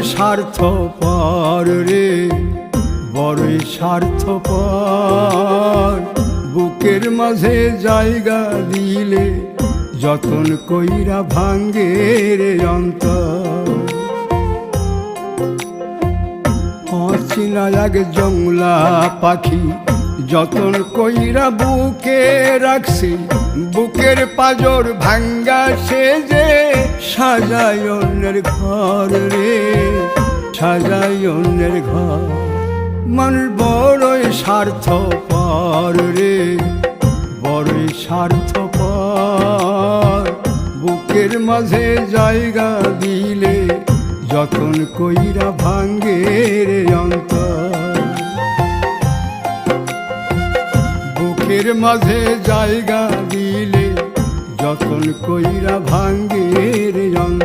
স্বার্থপর রে, বড়ই স্বার্থপর। বুকের মাঝে জায়গা দিলে যতন কইরা ভাঙ্গে রে অন্তর। অচেনা এক জংলা পাখি যতন কইরা বুকে রাখছি, বুকের পাজর ভাঙ্গা সে যে সাজায় অন্যের ঘর রে, সাজায় অন্যের ঘর। মানুষ বড়ই স্বার্থপর রে, বড়ই স্বার্থপর। বুকের মাঝে জায়গা দিলে যতন কইরা ভাঙ্গে রে অন্তর। বুকের মাঝে জায়গা দিলে যতন কইরা ভাঙ্গে রে অন্তর।